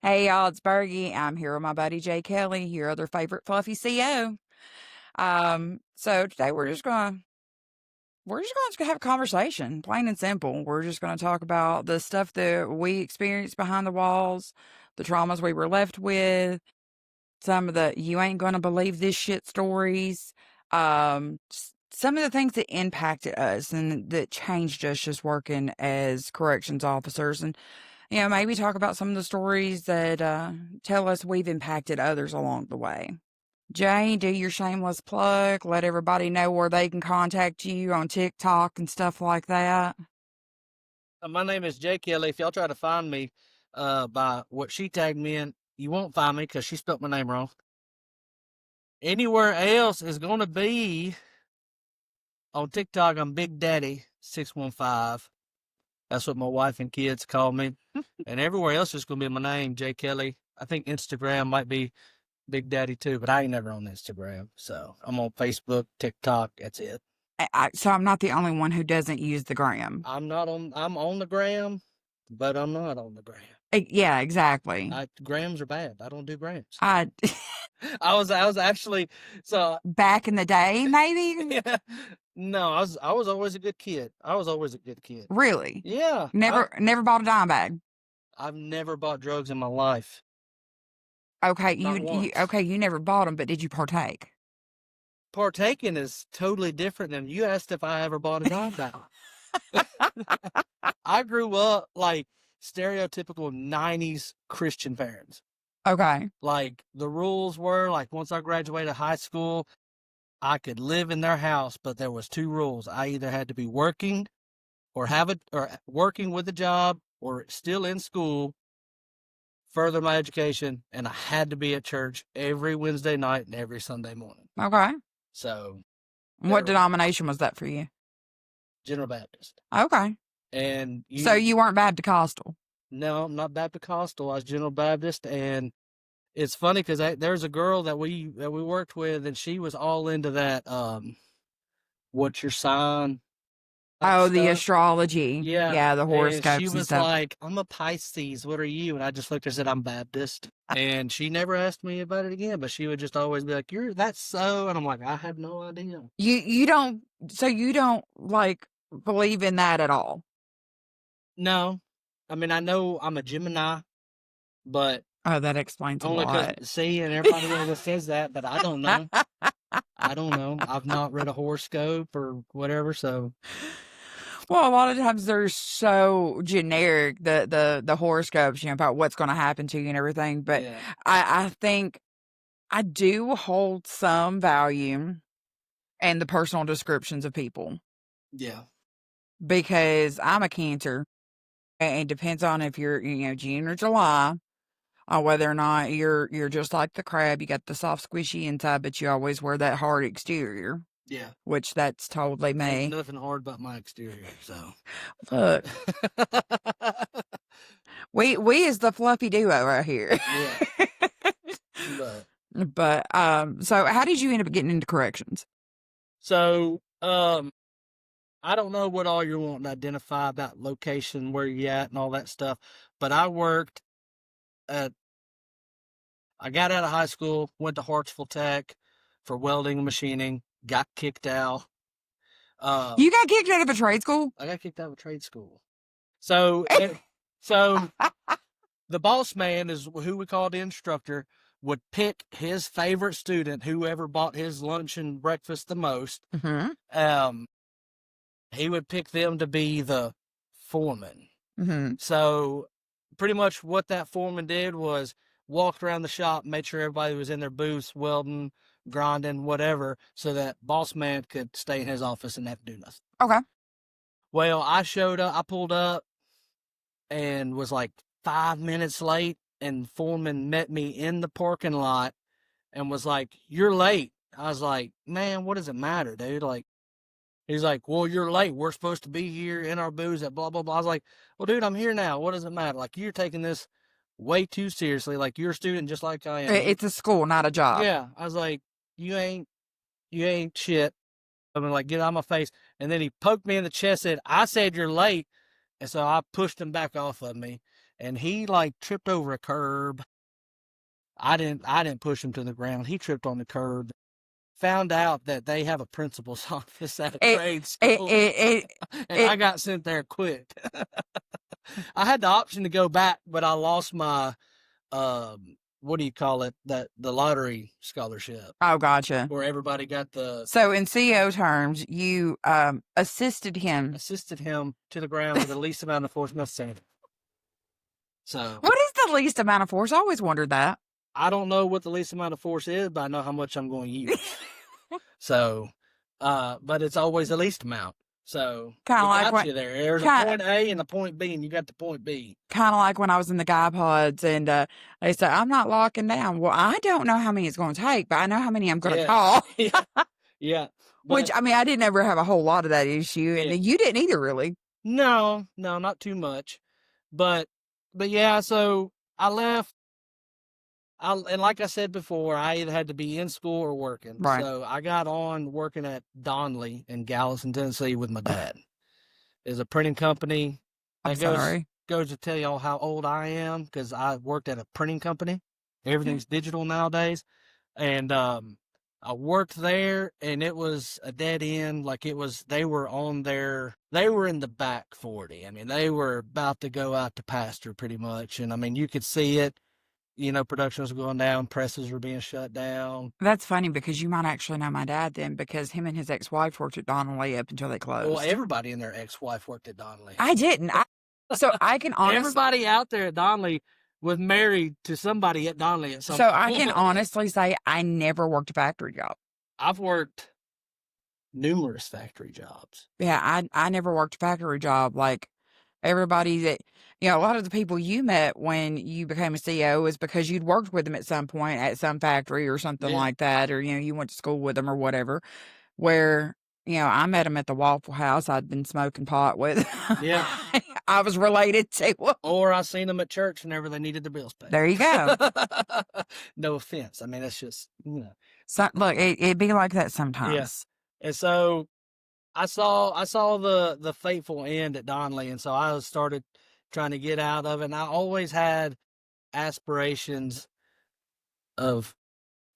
Hey y'all, it's BURGY. I'm here with my buddy Jay Kelly, your other favorite fluffy CO. So today we're just gonna have a conversation, plain and simple. We're just gonna talk about the stuff that we experienced behind the walls, the traumas we were left with, some of the you ain't gonna believe this shit stories, some of the things that impacted us and that changed us just working as corrections officers, and maybe talk about some of the stories that tell us we've impacted others along the way. Jay, do your shameless plug. Let everybody know where they can contact you on TikTok and stuff like that. My name is Jay Kelly. If y'all try to find me by what she tagged me in, you won't find me because she spelled my name wrong. Anywhere else is going to be on TikTok. I'm Big Daddy 615. That's what my wife and kids call me. And everywhere else is going to be my name, Jay Kelly. I think Instagram might be Big Daddy too, but I ain't never on Instagram. So I'm on Facebook, TikTok. That's it. So I'm not the only one who doesn't use the gram. I'm on the gram, but I'm not on the gram. Yeah, exactly. Grams are bad. I don't do grams. I I was actually so Back in the day, maybe. yeah. No, I was always a good kid. I was always a good kid. Really, Yeah, never bought a dime bag. I've never bought drugs in my life. Okay, Not once. you never bought them, but did you partake? Partaking is totally different than you asked if I ever bought a dime bag. I grew up like stereotypical 90s Christian parents. Okay. Like the rules were like once I graduated high school, I could live in their house, but there was two rules. I either had to be working or working with a job or still in school, further my education, and I had to be at church every Wednesday night and every Sunday morning. Okay. So What there, denomination was that for you? General Baptist. Okay. And So you weren't Baptist-costal? no, I'm not Baptist. I was General Baptist. And it's funny because there's a girl that we worked with, and she was all into that. What's your sign? Type Oh, the stuff. astrology. Yeah. Yeah, the And she horoscopes and was stuff. like, I'm a Pisces. What are you? And I just looked and said, I'm Baptist. And she never asked me about it again, but she would just always be like, that's so. And I'm like, I have no idea. You don't, like, believe in that at all? No. I mean, I know I'm a Gemini, but Oh, that explains a only because, lot. see, and everybody always says that, but I don't know. I don't know. I've not read a horoscope or whatever, so. Well, a lot of times they're so generic, the horoscopes, about what's gonna happen to you and everything, but Yeah. I think I do hold some value in the personal descriptions of people Yeah. because I'm a Cancer, and it depends on if you're, June or July, on whether or not you're just like the crab. You got the soft, squishy inside, but you always wear that hard exterior, Yeah. which that's totally Ain't me. nothing hard about my exterior, so. Look, we is the fluffy duo right here. Yeah. But But so how did you end up getting into corrections? so I don't know what all you're wanting to identify about location, where you at and all that stuff, but I got out of high school, went to Hartsville Tech for welding and machining, got kicked out. You got kicked out of a trade school? I got kicked out of trade school. So the boss man is who we call the instructor, would pick his favorite student, whoever bought his lunch and breakfast the most. Mm-hmm. He would pick them to be the foreman. Mm-hmm. So pretty much what that foreman did was walked around the shop, made sure everybody was in their booths, welding, grinding, whatever, so that boss man could stay in his office and have to do nothing. Okay. Well, I pulled up and was like 5 minutes late, and foreman met me in the parking lot and was like, "You're late." I was like, "Man, what does it matter, dude?" Like, he's like, "Well, you're late. We're supposed to be here in our booths at blah, blah, blah." I was like, "Well, dude, I'm here now. What does it matter? Like, you're taking this way too seriously. Like, you're a student just like I am." It's a school, not a job. Yeah. I was like, you ain't shit. I mean, like, get out of my face. And then he poked me in the chest, said, "I said you're late." And so I pushed him back off of me. and he like tripped over a curb. I didn't push him to the ground. He tripped on the curb. Found out that they have a principal's office at a It, trade it, school, it, and it, I got sent there quick. I had the option to go back, but I lost my what do you call it? That the lottery scholarship oh, gotcha. where everybody got the So in CO terms, you assisted him. assisted him to the ground with the least amount of force necessary. So What is the least amount of force? I always wondered that. I don't know what the least amount of force is, but I know how much I'm going to use. So, but it's always the least amount. So Kind of it like got when, you there. There's a point A and a point B, and you got the point B. kind of like when I was in the guy pods, and they said I'm not locking down. Well, I don't know how many it's going to take, but I know how many I'm going to call. Yeah, yeah. Which I mean, I didn't ever have a whole lot of that issue, and you didn't either, really. No, not too much. But yeah. So I left. And like I said before, I either had to be in school or working. Right. So I got on working at Donley in Gallatin, Tennessee with my dad. It's a printing company. I'm sorry. Goes to tell y'all how old I am because I worked at a printing company. Everything's digital nowadays. And I worked there and it was a dead end. Like they were in the back 40. I mean, they were about to go out to pasture pretty much. And I mean, you could see it. You know, production was going down, presses were being shut down. That's funny because you might actually know my dad then, because him and his ex-wife worked at Donnelly up until they closed. Well, everybody and their ex-wife worked at Donnelly. I didn't. So I can honestly... Everybody out there at Donnelly was married to somebody at Donnelly at some point. So I can honestly say I never worked a factory job. I've worked numerous factory jobs. Yeah, I never worked a factory job. Like everybody that, you know, a lot of the people you met when you became a CEO is because you'd worked with them at some point at some factory or something like that, or, you know, you went to school with them or whatever, where, you know, I met them at the Waffle House I'd been smoking pot with. Yeah. I was related to. Or I seen them at church whenever they needed their bills paid. There you go. No offense. I mean, it's just, you know. So, look, it'd be like that sometimes. Yes. Yeah. And so I saw the fateful end at Donnelly, and so I started trying to get out of it. And I always had aspirations of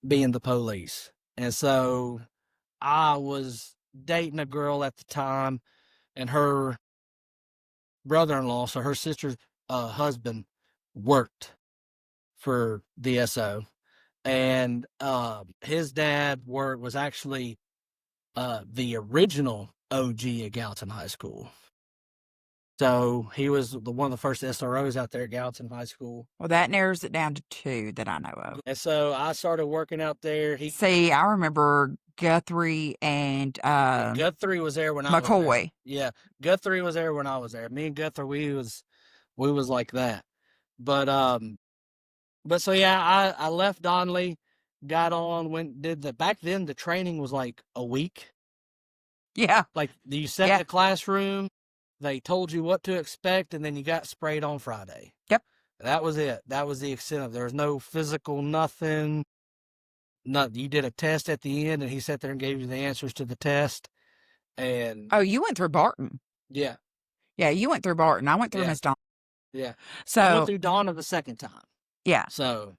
being the police. And so I was dating a girl at the time, and her brother-in-law, so her sister's husband, worked for the SO. And his dad was actually the original OG at Gallatin High School. So he was one of the first SROs out there at Gallatin High School. Well, that narrows it down to 2 that I know of. And so I started working out there. See, I remember Guthrie and Guthrie was there when I was there. McCoy. Yeah, Guthrie was there when I was there. Me and Guthrie, we was like that. But so yeah, I left Donnelly, got on, back then the training was like a week. Yeah. Like you sat in the classroom, they told you what to expect, and then you got sprayed on Friday. Yep. That was it. That was the extent of it. There was no physical, nothing. You did a test at the end, and he sat there and gave you the answers to the test. And oh, you went through Barton. Yeah. Yeah, you went through Barton. I went through Miss Dawn. Yeah. So I went through Donna the second time. Yeah. So,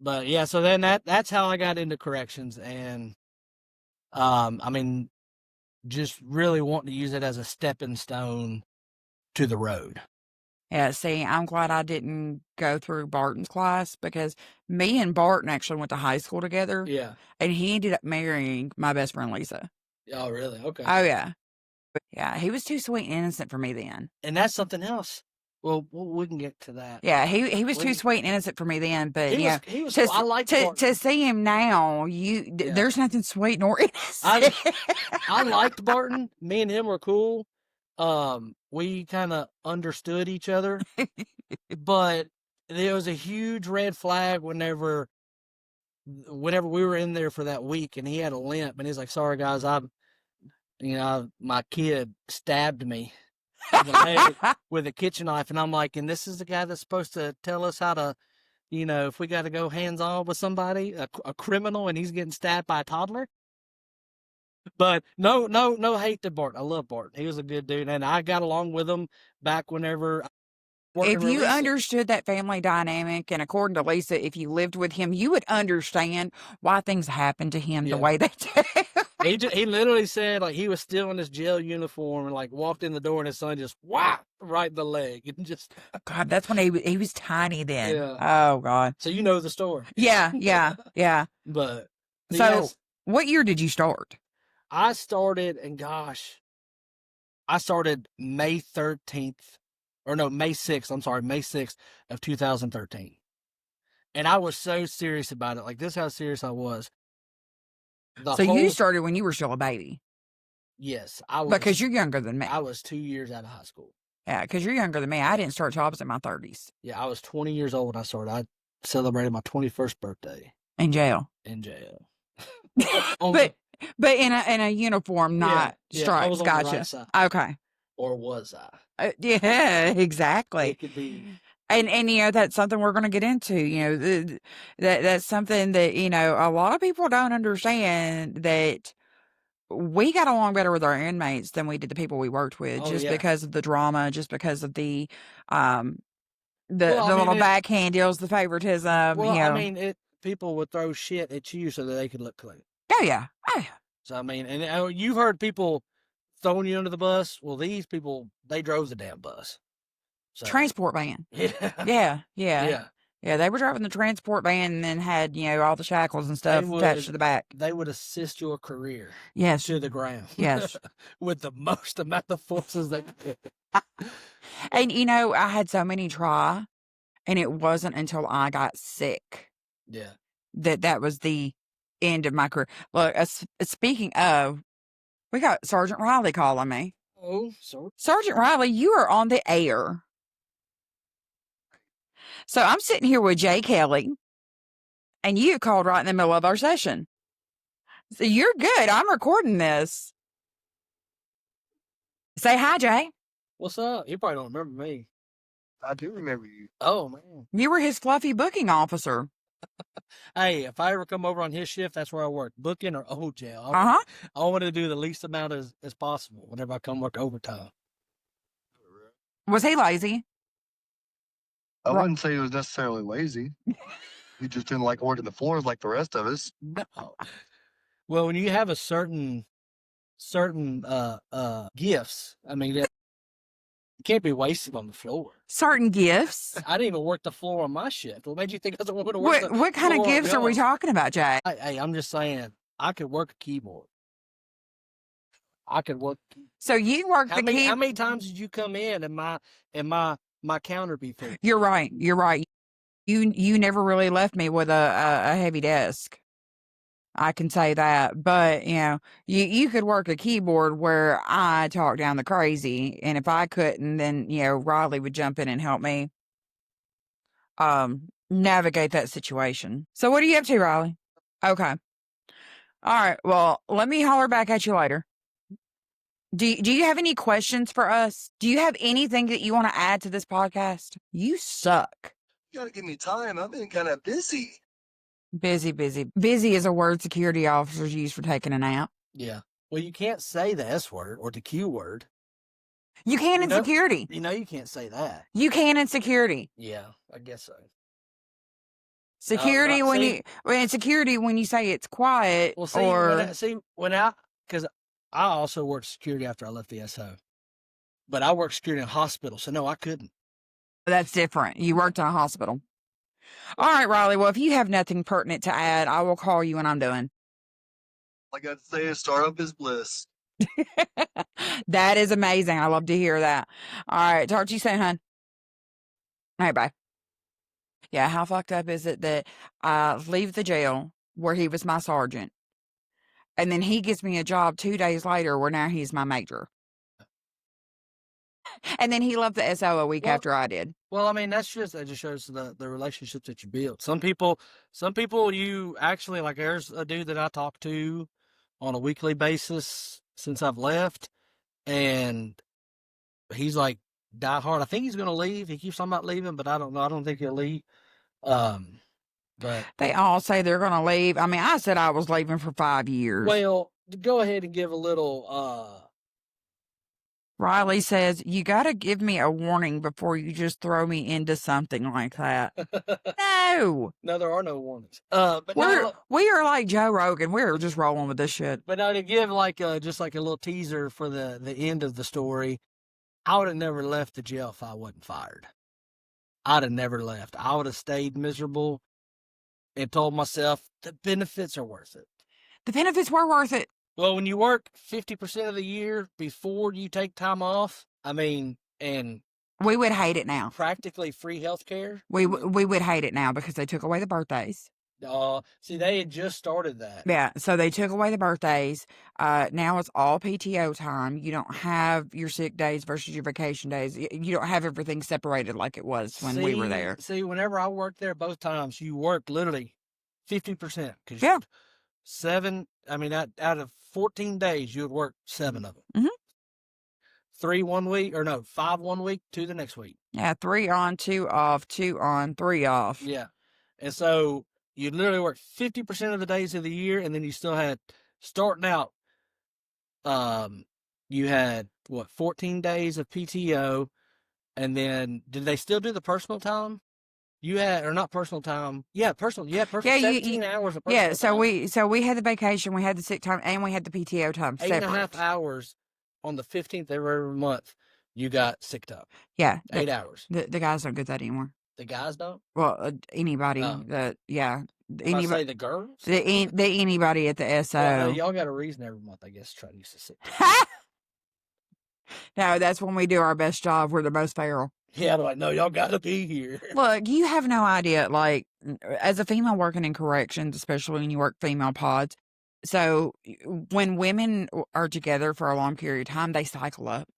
but yeah, so then that's how I got into corrections, and I mean, just really wanting to use it as a stepping stone to the road. Yeah, see, I'm glad I didn't go through Barton's class, because me and Barton actually went to high school together. Yeah. And he ended up marrying my best friend, Lisa. Oh, really? Okay. Oh, yeah. Yeah, he was too sweet and innocent for me then. And that's something else. Well, we can get to that. Yeah, he was too sweet and innocent for me then, but he was I like to see him now, there's nothing sweet nor innocent. I liked Barton. Me and him were cool. We kind of understood each other, but there was a huge red flag whenever we were in there for that week, and he had a limp, and he's like, "Sorry guys, my kid stabbed me in the leg with a kitchen knife," and I'm like, and this is the guy that's supposed to tell us how to, if we got to go hands on with somebody, a criminal, and he's getting stabbed by a toddler. But no hate to Barton. I love Barton. He was a good dude, and I got along with him back whenever If you release it. understood that family dynamic, and according to Lisa, if you lived with him, you would understand why things happen to him the Yeah. way they do. He literally said like he was still in his jail uniform and like walked in the door and his son just whack right in the leg and just God, that's when he was tiny then. Yeah. Oh God. So you know the story. Yeah, yeah. But So, yes, what year did you start? I started, and gosh, I started May 13th, or no, May 6th. I'm sorry, May 6th of 2013. And I was so serious about it. Like, this is how serious I was. So you started when you were still a baby. Yes, I was. Because you're younger than me. I was 2 years out of high school. Yeah, because you're younger than me. I didn't start till I was in my 30s. Yeah, I was 20 years old when I started. I celebrated my 21st birthday in jail. in jail. but in a uniform, not stripes. I was on gotcha. the right side. Okay. Or was I? Yeah, exactly. It could be. And you know, that's something we're going to get into. You know, that's something that, you know, a lot of people don't understand, that we got along better with our inmates than we did the people we worked with, just because of the drama, just because of the little backhand deals, the favoritism. Well, you know. I mean, people would throw shit at you so that they could look clean. Oh yeah, oh yeah. So I mean, and you've heard people throwing you under the bus. Well, these people, they drove the damn bus. So, transport van. Yeah. Yeah, they were driving the transport van and then had, you know, all the shackles and stuff attached to the back. They would assist your career. Yes. To the ground. Yes. With the most amount of forces they could. And, you know, I had so many try, and it wasn't until I got sick. Yeah. That was the end of my career. Look, speaking of, we got Sergeant Riley calling me. Oh, sorry. Sergeant Riley, you are on the air. So I'm sitting here with Jay Kelly, and you called right in the middle of our session. So you're good. I'm recording this. Say hi, Jay. What's up? You probably don't remember me. I do remember you. Oh, man. You were his fluffy booking officer. Hey, if I ever come over on his shift, that's where I work. Booking or jail. Uh-huh. I want to do the least amount as possible whenever I come work overtime. Was he lazy? I wouldn't say he was necessarily lazy. He just didn't like working the floors like the rest of us. No. Well, when you have a certain gifts, I mean, you can't be wasted on the floor. Certain gifts? I didn't even work the floor on my shift. What made you think I was going to work the floor? What kind of gifts are we talking about, Jay? Hey, I'm just saying, I could work a keyboard. I could work. So you worked the keyboard. How many times did you come in and my counter be full? You're right. You're right. You never really left me with a heavy desk. I can say that. But, you know, you could work a keyboard where I talk down the crazy. And if I couldn't, then, you know, Riley would jump in and help me navigate that situation. So what are you up to, Riley? Okay. All right. Well, let me holler back at you later. Do you have any questions for us? Do you have anything that you want to add to this podcast? You suck. You gotta give me time. I've been kind of busy. Busy. Busy is a word security officers use for taking a nap. Yeah. Well, you can't say the S word or the Q word. You can in security. You know you can't say that. You can in security. Yeah, I guess so. Security in security when you say it's quiet. Well, because I also worked security after I left the SO, but I worked security in a hospital, so no, I couldn't. That's different. You worked in a hospital. All right, Riley. Well, if you have nothing pertinent to add, I will call you when I'm done. All I got to say is startup is bliss. That is amazing. I love to hear that. All right. Talk to you soon, hon. All right, bye. Yeah, how fucked up is it that I leave the jail where he was my sergeant, and then he gives me a job 2 days later where now he's my major. And then he left the SO a week after I did. Well, I mean, that just shows the relationships that you build. Some people you actually, like, there's a dude that I talk to on a weekly basis since I've left, and he's like die hard. I think he's going to leave. He keeps talking about leaving, but I don't know. I don't think he'll leave. But they all say they're going to leave. I mean, I said I was leaving for 5 years. Well, go ahead and give a little Riley says, you got to give me a warning before you just throw me into something like that. No. No, there are no warnings. But We are like Joe Rogan. We're just rolling with this shit. But now to give just like a little teaser for the end of the story, I would have never left the jail if I wasn't fired. I'd have never left. I would have stayed miserable and told myself the benefits are worth it. The benefits were worth it. Well, when you work 50% of the year before you take time off, I mean, and we would hate it now. Practically free health care. We would hate it now because they took away the birthdays. See, they had just started that. Yeah, so they took away the birthdays. Now it's all PTO time. You don't have your sick days versus your vacation days. You don't have everything separated like it was when we were there. See, whenever I worked there, both times, you worked literally 50%. Yeah. Out of 14 days, you would work 7 of them. Mm-hmm. 3 1 week, or no, 5 1 week, 2 the next week. Yeah, 3 on, 2 off, 2 on, 3 off. Yeah. And so you literally work 50% of the days of the year, and then you still had, starting out, you had, 14 days of PTO, and then, did they still do the personal time? You had, or not personal time. Yeah, personal. Yeah, personal. Yeah, 17 hours of personal time. So we had the vacation, we had the sick time, and we had the PTO time. 8.5 hours on the 15th of every month. You got sick time. Yeah, 8 hours. The guys don't get that anymore. The guys don't. Well, anybody that Anybody say the girls? The anybody at the SO. Well, y'all got a reason every month, I guess, to try to use the sick time. No, that's when we do our best job. We're the most feral. Yeah, they're like, no, y'all got to be here. Look, you have no idea. Like, as a female working in corrections, especially when you work female pods, so when women are together for a long period of time, they cycle up.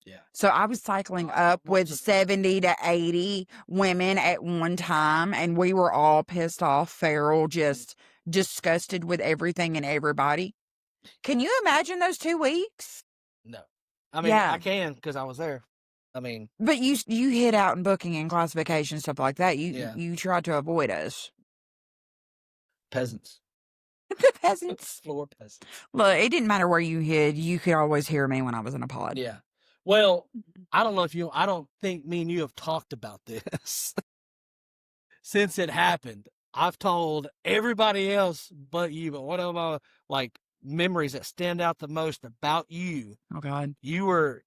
Yeah. So I was cycling up with 70 to 80 women at one time, and we were all pissed off, feral, just disgusted with everything and everybody. Can you imagine those 2 weeks? No. I mean, yeah. I can because I was there. I mean, but you hid out in booking and classification, stuff like that. You tried to avoid us. Peasants. The peasants. Floor peasants. Look, it didn't matter where you hid. You could always hear me when I was in a pod. Yeah. Well, I don't think me and you have talked about this since it happened. I've told everybody else but you, but one of my memories that stand out the most about you. Oh God. You were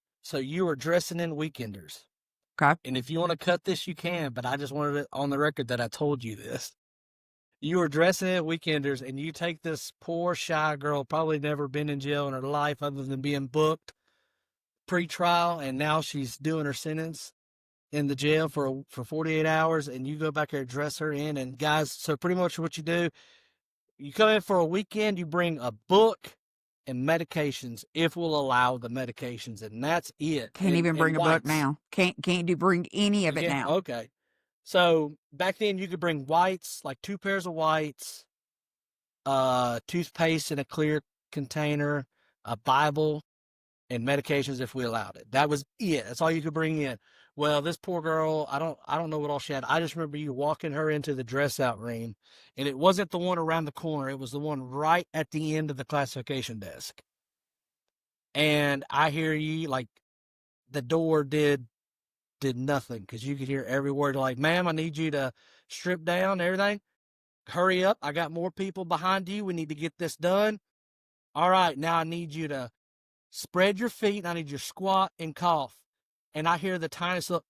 dressing in weekenders. Okay. And if you want to cut this, you can, but I just wanted it on the record that I told you this. You were dressing in weekenders, and you take this poor, shy girl, probably never been in jail in her life other than being booked pre-trial, and now she's doing her sentence in the jail for 48 hours, and you go back there and dress her in. And guys, so pretty much what you do, you come in for a weekend, you bring a book and medications, if we'll allow the medications, and that's it. Can't even bring a book now. Can't bring any of it now. Okay. So back then you could bring whites, like 2 pairs of whites, toothpaste in a clear container, a Bible, and medications if we allowed it. That was it. That's all you could bring in. Well, this poor girl, I don't know what all she had. I just remember you walking her into the dress out room, and it wasn't the one around the corner. It was the one right at the end of the classification desk. And I hear you, like, the door did nothing, because you could hear every word. Like, ma'am, I need you to strip down everything. Hurry up. I got more people behind you. We need to get this done. All right, now I need you to spread your feet, and I need you to squat and cough. And I hear the tiniest little,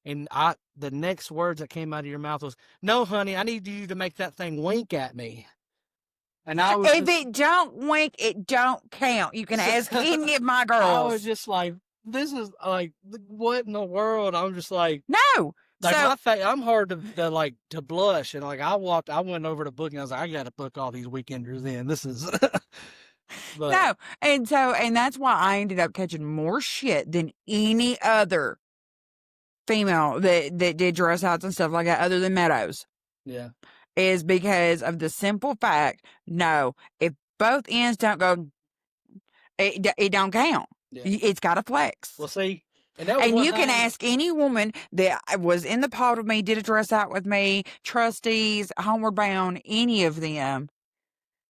and the next words that came out of your mouth was, no, honey, I need you to make that thing wink at me. And I was if it don't wink, it don't count. You can ask any of my girls. I was just like, this is like, what in the world? I'm just like, no. Like, my face, I'm hard to blush. And like, I went over to booking. I was like, I got to book all these weekenders in. This is. But, no, and that's why I ended up catching more shit than any other female that did dress outs and stuff like that, other than Meadows. Yeah, is because of the simple fact, no, if both ends don't go, it don't count. Yeah. It's got to flex. Well, see, and you can ask any woman that was in the pod with me, did a dress out with me, trustees, homeward bound, any of them.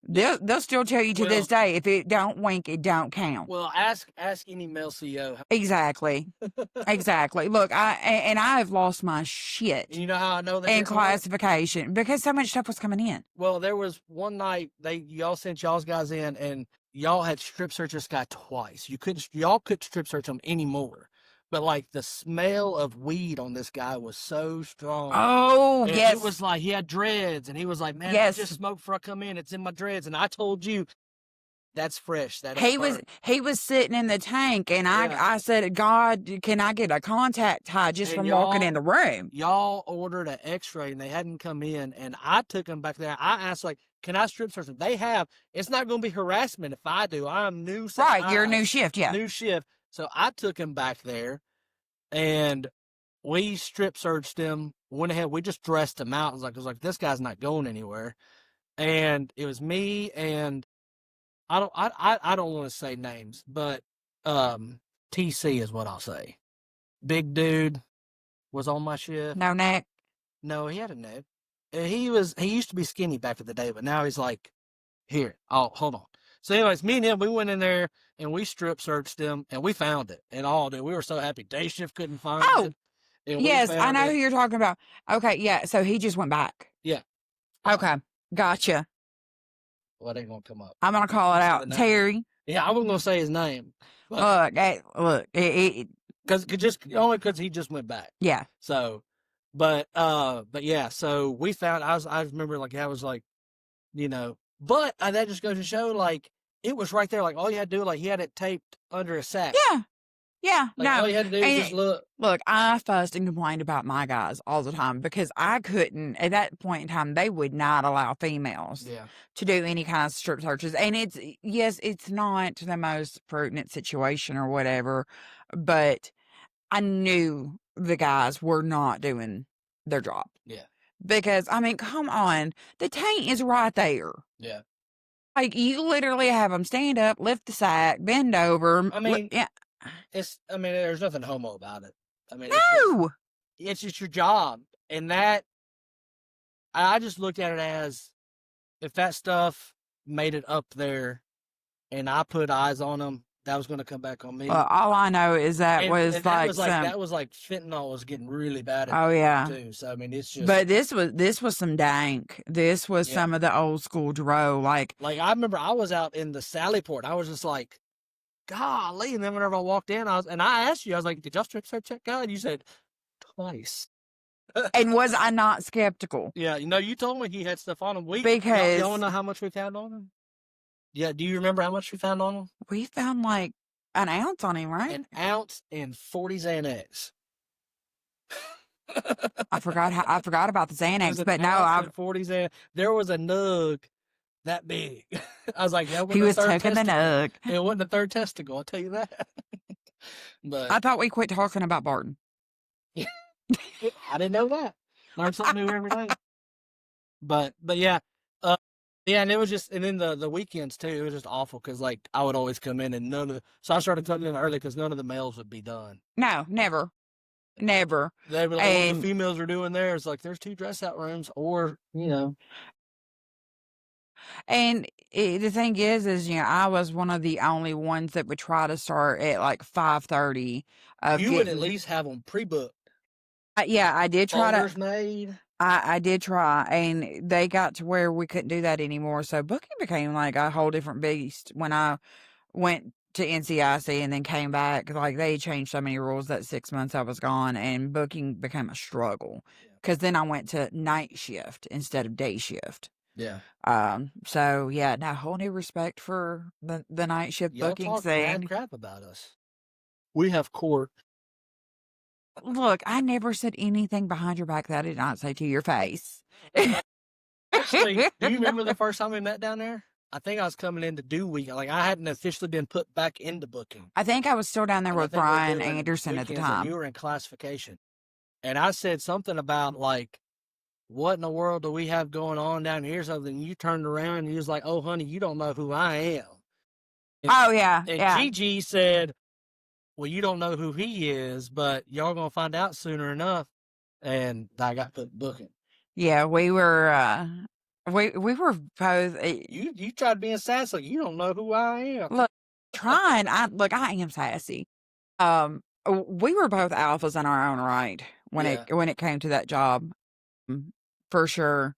They'll still tell you to this day, if it don't wink, it don't count. Well, ask any male CEO. Exactly. Exactly. Look, I have lost my shit And you know how I know that in classification because so much stuff was coming in. Well, there was one night y'all sent y'all's guys in, and y'all had strip searched this guy twice. Y'all couldn't strip search him anymore. But like the smell of weed on this guy was so strong. Oh, and yes. It was like he had dreads, and he was like, "Man, Yes. I just smoked before I come in. It's in my dreads." And I told you, that's fresh. That he was sitting in the tank, and I said, "God, can I get a contact high just from walking in the room?" Y'all ordered an X-ray, and they hadn't come in, and I took them back there. I asked, like, "Can I strip search them?" They have. It's not going to be harassment if I do. I'm new. Right, you're a new shift, yeah. New shift. So I took him back there, and we strip searched him. Went ahead. We just dressed him out. I was like, this guy's not going anywhere. And it was me and I don't want to say names, but TC is what I'll say. Big dude was on my shift. No neck. No, he had a neck. He used to be skinny back in the day, but now he's like, here. Oh, hold on. So anyways, me and him, we went in there and we strip searched him and we found it. And all, dude, we were so happy. Day shift couldn't find it. Yes, I know who you're talking about. Okay, yeah. So he just went back. Yeah. Okay, gotcha. Well, it ain't gonna come up. I'm gonna call it out, Terry. Yeah, I wasn't gonna say his name. Look, only because he just went back. Yeah. So, but yeah. So we found. I remember like I was like, but that just goes to show like it was right there. Like all you had to do, like he had it taped under a sack. Yeah. Yeah, like, all you had to do was just look. Look, I fussed and complained about my guys all the time because I couldn't, at that point in time, they would not allow females to do any kind of strip searches. And it's not the most pertinent situation or whatever, but I knew the guys were not doing their job. Yeah. Because, I mean, come on, the tank is right there. Yeah. Like, you literally have them stand up, lift the sack, bend over. I mean, yeah. There's nothing homo about it. I mean, no, it's just your job. And that, I just looked at it as if that stuff made it up there and I put eyes on them, that was going to come back on me. All I know is that was like fentanyl was getting really bad. Oh yeah. Too. So I mean, it's just. But this was some dank. This was some of the old school dro. Like I remember I was out in the Sallyport. I was just like, golly. And then whenever I walked in, I asked you, I was like, did y'all strip search that guy? And you said twice. And was I not skeptical? Yeah, you told me he had stuff on him. Because y'all know how much we found on him? Yeah, do you remember how much we found on him? We found like an ounce on him, right? An ounce and 40 Xanax. I forgot about the Xanax, but no, 40 Xanax. There was a nug that big. I was like, he was taking the nug. It wasn't the third testicle, I'll tell you that. But I thought we quit talking about Barton. I didn't know that. Learn something new every day. But yeah. Yeah, and it was just, and then the weekends too, it was just awful because like I would always come in and so I started coming in early because none of the males would be done. No, never. Never. They were like, what the females are doing there is like, there's 2 dress out rooms or, And the thing is, I was one of the only ones that would try to start at like 5:30. You would at least have them pre-booked. Yeah, I did try Folders made. I did try, and they got to where we couldn't do that anymore. So booking became like a whole different beast when I went to NCIC and then came back. Like they changed so many rules that 6 months I was gone, and booking became a struggle because then I went to night shift instead of day shift. Yeah. So yeah, now whole new respect for the night shift bookings thing. Y'all crap about us. We have court. Look, I never said anything behind your back that I did not say to your face. Actually, do you remember the first time we met down there? I think I was coming in to do weekend. Like I hadn't officially been put back into booking. I think I was still down there with Brian Anderson at the time. You were in classification. And I said something about like, what in the world do we have going on down here? Something you turned around and you was like, oh honey, you don't know who I am. And, And Gigi said, well, you don't know who he is, but y'all gonna find out sooner enough. And I got put booking. Yeah, we were We were both You tried being sassy. You don't know who I am. look trying. I am sassy. We were both alphas in our own right when Yeah. it came to that job, for sure.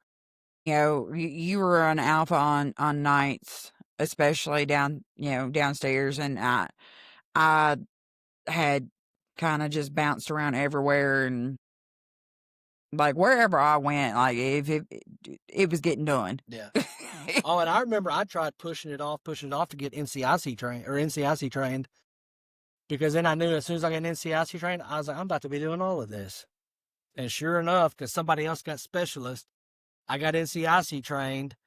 You know, you were an alpha on nights, especially downstairs, and I had kind of just bounced around everywhere, and like wherever I went, like if it was getting done. Yeah. Oh, and I remember I tried pushing it off to get NCIC trained, because then I knew as soon as I got NCIC trained, I was like, I'm about to be doing all of this. And sure enough, because somebody else got specialist, I got NCIC trained,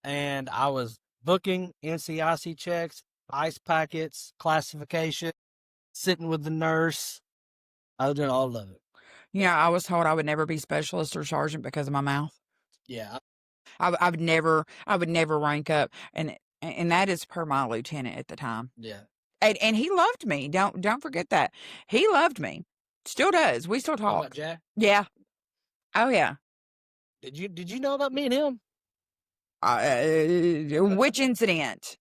and I was booking NCIC checks, ice packets, classification, sitting with the nurse. I was doing all of it. Yeah, I was told I would never be specialist or sergeant because of my mouth. Yeah. I would never rank up, and that is per my lieutenant at the time. Yeah. And he loved me. Don't forget that. He loved me. Still does. We still Talk about talk. Jack. Yeah. Oh yeah. Did you know about me and him? Which incident?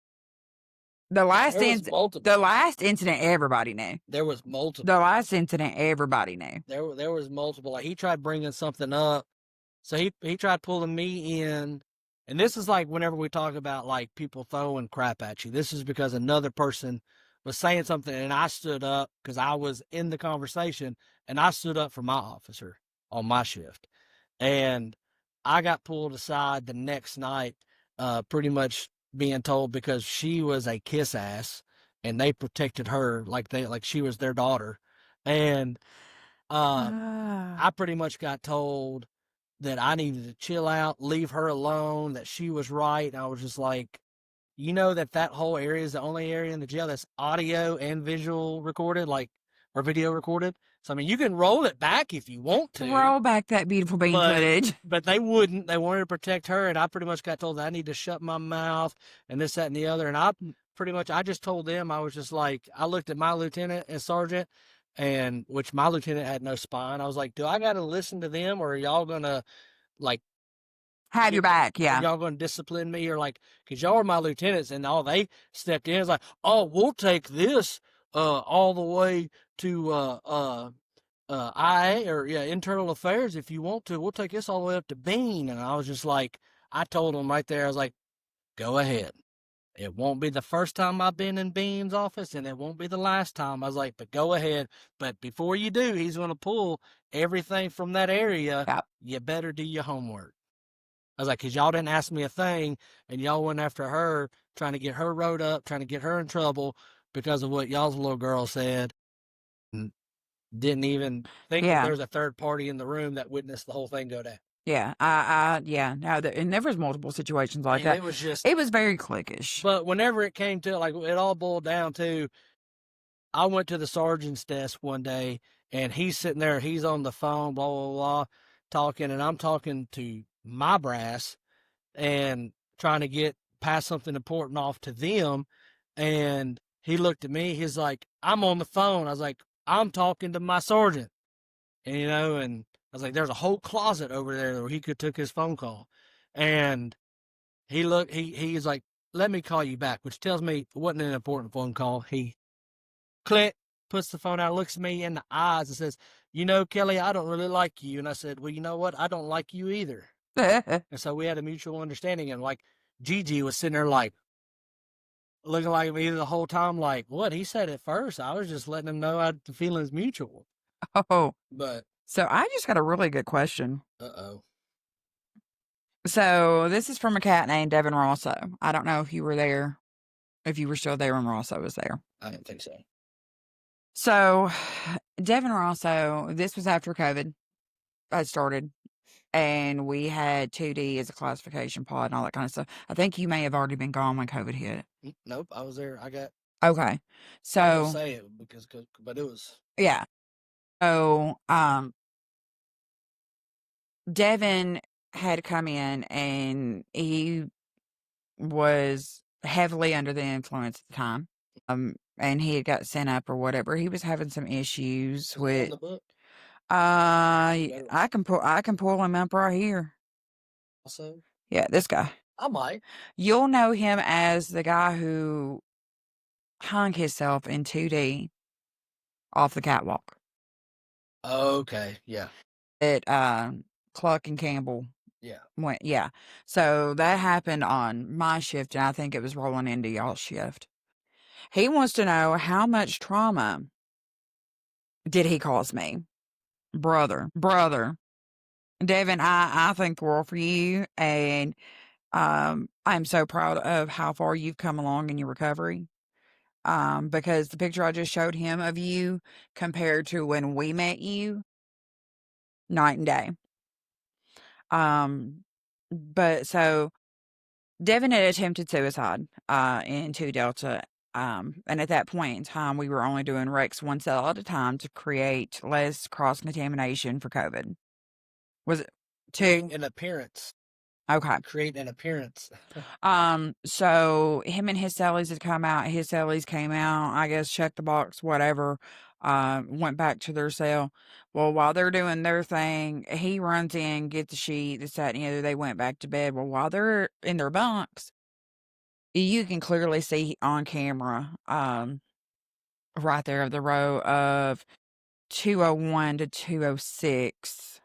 The last multiple. the last incident everybody knew. There was multiple. The last incident everybody knew. There was multiple. Like, he tried bringing something up. So he tried pulling me in, and this is like whenever we talk about like people throwing crap at you. This is because another person was saying something, and I stood up because I was in the conversation, and I stood up for my officer on my shift, and I got pulled aside the next night, pretty much being told because she was a kiss ass, and they protected her like she was their daughter, and I pretty much got told that I needed to chill out, leave her alone, that she was right. And I was just like, you know, that whole area is the only area in the jail that's audio and visual recorded, or video recorded. So, I mean, you can roll it back if you want to. Roll back that beautiful bean footage. But they wouldn't. They wanted to protect her. And I pretty much got told that I need to shut my mouth and this, that, and the other. And I just told them, I was just like, I looked at my lieutenant and sergeant, and which my lieutenant had no spine. I was like, do I got to listen to them, or are y'all going to like have your back? Yeah. Y'all going to discipline me, or like, cause y'all are my lieutenants, and all they stepped in is like, oh, we'll take this, all the way to, IA or internal affairs. If you want to, we'll take this all the way up to Bean. And I was just like, I told them right there, I was like, go ahead. It won't be the first time I've been in Bean's office, and it won't be the last time. I was like, but go ahead. But before you do, he's going to pull everything from that area. Yep. You better do your homework. I was like, because y'all didn't ask me a thing, and y'all went after her, trying to get her wrote up, trying to get her in trouble because of what y'all's little girl said. And didn't even think that there was a third party in the room that witnessed the whole thing go down. Yeah, no, and there was multiple situations like that. It was very cliquish. But whenever it came to, like, it all boiled down to, I went to the sergeant's desk one day, and he's sitting there, he's on the phone, blah, blah, blah, talking, and I'm talking to my brass and trying to get pass something important off to them. And he looked at me, he's like, I'm on the phone. I was like, I'm talking to my sergeant. And, and I was like, there's a whole closet over there where he could took his phone call. And he's like, let me call you back, which tells me it wasn't an important phone call. He puts the phone out, looks me in the eyes and says, Kelly, I don't really like you. And I said, well, you know what? I don't like you either. And so we had a mutual understanding. And like, Gigi was sitting there like, looking like me the whole time, like, what? He said it first. I was just letting him know the feeling's mutual. Oh. But. So I just got a really good question. Uh-oh. So this is from a cat named Devin Rosso. I don't know if you were there, if you were still there when Rosso was there. I didn't think so. So Devin Rosso, this was after COVID had started, and we had 2D as a classification pod and all that kind of stuff. I think you may have already been gone when COVID hit. Nope, I was there. Okay. So I won't say it but it was. Yeah. So Devin had come in, and he was heavily under the influence at the time. And he had got sent up or whatever. He was having some issues with. The book? I can pull him up right here. Also? Yeah, this guy. I might. You'll know him as the guy who hung himself in 2D off the catwalk. Okay, yeah. At Cluck and Campbell Yeah. went, yeah. So that happened on my shift, and I think it was rolling into y'all's shift. He wants to know how much trauma did he cause me? Brother. Devin, I thank the world for you, and I'm so proud of how far you've come along in your recovery. Because the picture I just showed him of you compared to when we met you, night and day. But so Devin had attempted suicide, in 2 Delta. And at that point in time, we were only doing Rex one cell at a time to create less cross contamination for COVID. Was it 2? An appearance. Okay. Create an appearance. So him and his cellies had come out. His cellies came out, I guess, checked the box, whatever, went back to their cell. Well, while they're doing their thing, he runs in, gets the sheet, this, that, and the other. They went back to bed. Well, while they're in their bunks, you can clearly see on camera, right there of the row of 201 to 206.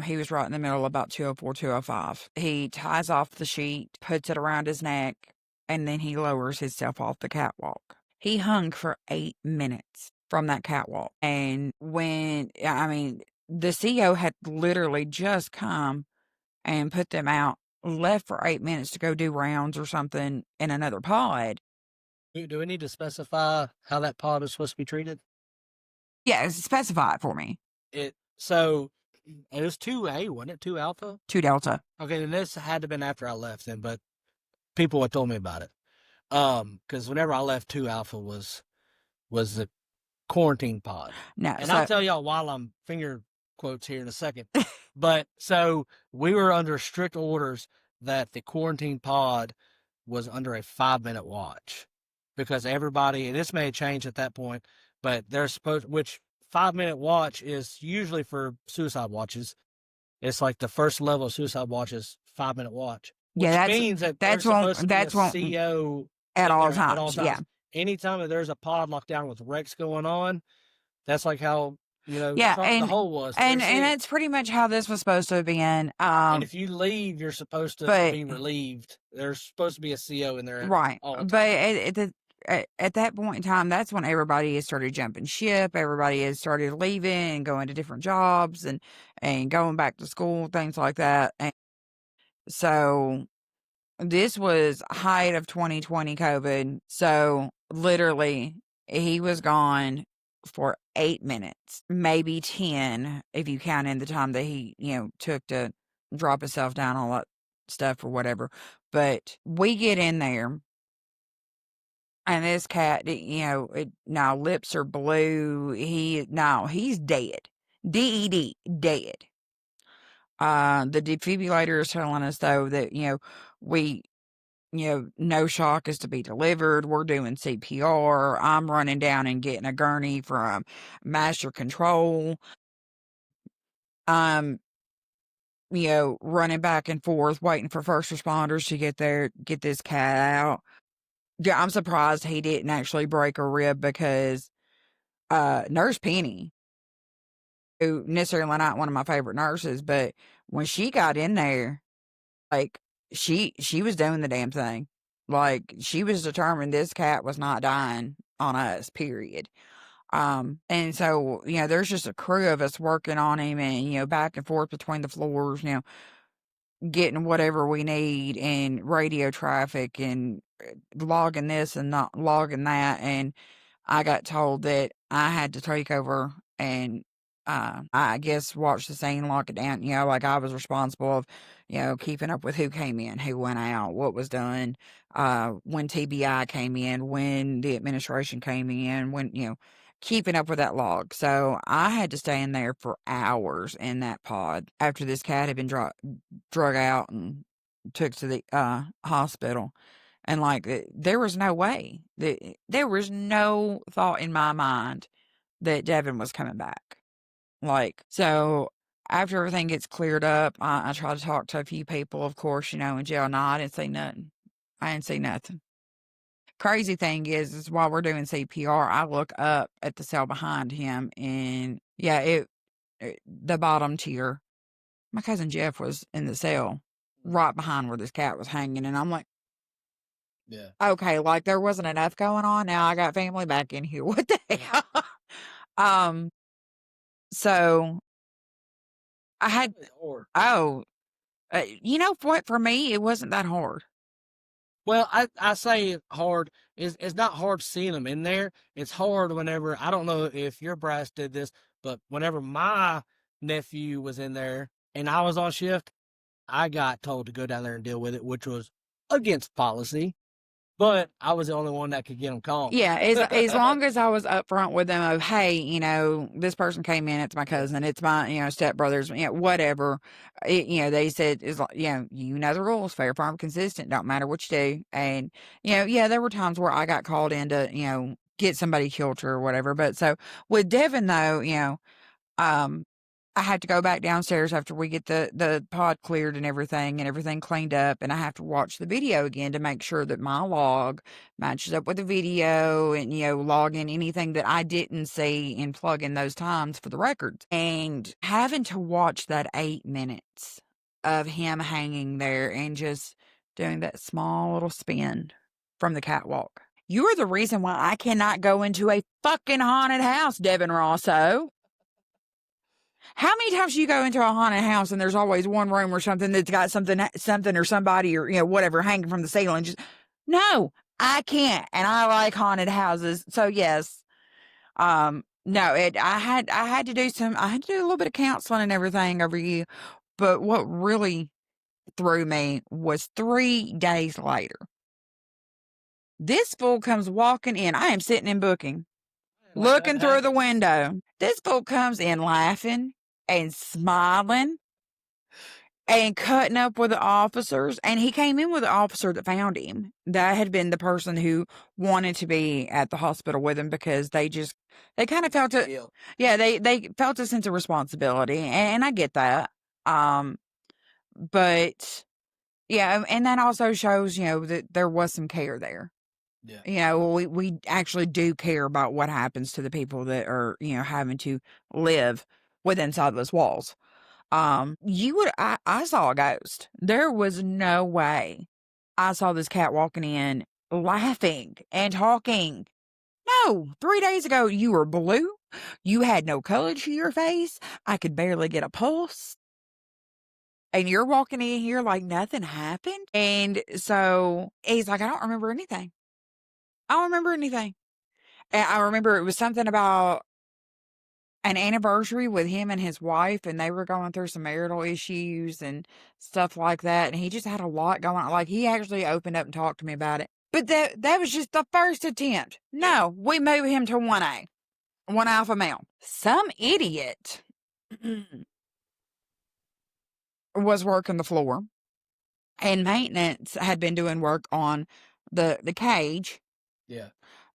He was right in the middle, about 204, 205. He ties off the sheet, puts it around his neck, and then he lowers himself off the catwalk. He hung for 8 minutes from that catwalk. And the CO had literally just come and put them out, left for 8 minutes to go do rounds or something in another pod. Do we need to specify how that pod is supposed to be treated? Yeah, specify it for me. So it was 2A, wasn't it? 2 Alpha? 2 Delta. Okay, then this had to have been after I left then, but people had told me about it. Because whenever I left, 2 Alpha was the quarantine pod. No, and I'll tell y'all while I'm finger quotes here in a second. But so we were under strict orders that the quarantine pod was under a 5-minute watch because everybody, and this may change at that point, but they're which 5-minute watch is usually for suicide watches. It's like the first level of suicide watch is 5-minute watch. Which means that there's supposed to be a CO at all times. Yeah. Anytime that there's a pod lockdown with Rex going on, that's like how, yeah, the whole was. And that's pretty much how this was supposed to have been. And if you leave, you're supposed to be relieved. There's supposed to be a CO in there. Right. But at that point in time, that's when everybody has started jumping ship. Everybody has started leaving and going to different jobs and going back to school, things like that. And so this was height of 2020 COVID. So literally he was gone for 8 minutes, maybe 10, if you count in the time that he, took to drop himself down, all that stuff or whatever. But we get in there and this cat, now lips are blue. He's dead. DED, dead. The defibrillator is telling us though that, we, no shock is to be delivered. We're doing CPR. I'm running down and getting a gurney from master control. Running back and forth, waiting for first responders to get this cat out. Yeah, I'm surprised he didn't actually break a rib because Nurse Penny, who necessarily not one of my favorite nurses, but when she got in there, like she was doing the damn thing. Like she was determined this cat was not dying on us, period. And so, there's just a crew of us working on him and, back and forth between the floors, getting whatever we need and radio traffic and logging this and not logging that. And I got told that I had to take over and I guess watch the scene, lock it down. Like I was responsible of, keeping up with who came in, who went out, what was done, when TBI came in, when the administration came in, when, keeping up with that log. So I had to stay in there for hours in that pod after this cat had been drug out and took to the hospital. And like, there was no way there was no thought in my mind that Devin was coming back. Like, so After everything gets cleared up, I try to talk to a few people, of course, in jail. No, I didn't say nothing. I didn't say nothing. Crazy thing is while we're doing CPR, I look up at the cell behind him, and yeah, the bottom tier. My cousin Jeff was in the cell right behind where this cat was hanging, and I'm like, Yeah. okay, like there wasn't enough going on. Now I got family back in here. What the hell? So I had, oh, you know what? For me, it wasn't that hard. Well, I say hard is it's not hard seeing them in there. It's hard whenever I don't know if your brass did this, but whenever my nephew was in there and I was on shift, I got told to go down there and deal with it, which was against policy. But I was the only one that could get them calm. Yeah, as long as I was upfront with them of, hey, this person came in, it's my cousin, it's my, stepbrothers, whatever. They said, is like, you know the rules, fair, firm, consistent, don't matter what you do. And, yeah, there were times where I got called in to, get somebody killed or whatever. But so with Devin, though, I had to go back downstairs after we get the pod cleared and everything cleaned up, and I have to watch the video again to make sure that my log matches up with the video and, log in anything that I didn't see and plug in those times for the records. And having to watch that 8 minutes of him hanging there and just doing that small little spin from the catwalk. You are the reason why I cannot go into a fucking haunted house, Devin Rosso. How many times do you go into a haunted house and there's always one room or something that's got something or somebody or, whatever hanging from the ceiling? Just, no, I can't. And I like haunted houses. So yes, no, I had to do a little bit of counseling and everything over you. But what really threw me was 3 days later. This fool comes walking in. I am sitting in booking, looking through the window. This fool comes in laughing and smiling and cutting up with the officers. And he came in with the officer that found him. That had been the person who wanted to be at the hospital with him because they kind of felt it. Yeah, they felt a sense of responsibility. And I get that. But yeah, and that also shows, that there was some care there. Yeah. We actually do care about what happens to the people that are, having to live within inside those walls. I saw a ghost. There was no way I saw this cat walking in laughing and talking. No, 3 days ago, you were blue. You had no color to your face. I could barely get a pulse. And you're walking in here like nothing happened. And so he's like, I don't remember anything. I don't remember anything. And I remember it was something about an anniversary with him and his wife, and they were going through some marital issues and stuff like that. And he just had a lot going on. Like, he actually opened up and talked to me about it. But that was just the first attempt. No, we moved him to 1A, 1 alpha male. Some idiot was working the floor, and maintenance had been doing work on the cage. Yeah.